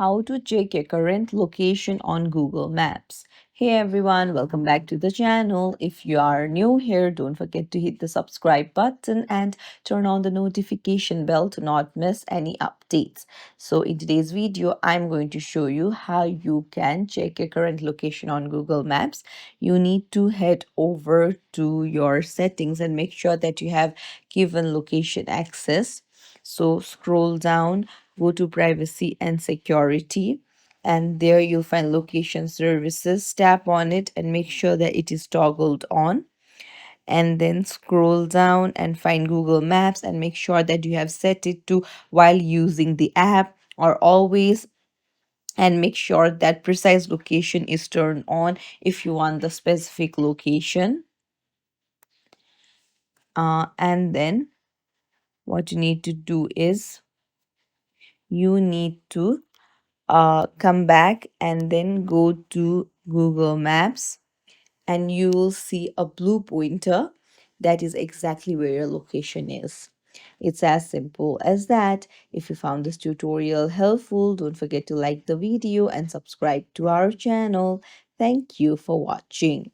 how to check your current location on Google Maps. Hey everyone, welcome back to the channel. If you are new here, don't forget to hit the subscribe button and turn on the notification bell to not miss any updates. So in today's video, I'm going to show you how you can check your current location on Google Maps. You need to head over to your settings and make sure that you have given location access. So scroll down, go to privacy and security, and there you'll find location services. Tap on it and make sure that it is toggled on, and then scroll down and find Google Maps and make sure that you have set it to while using the app or always, and make sure that precise location is turned on if you want the specific location. And then what you need to do is you need to come back and then go to Google Maps, and you will see a blue pointer. That is exactly where your location is. It's as simple as that. If you found this tutorial helpful, don't forget to like the video and subscribe to our channel. Thank you for watching.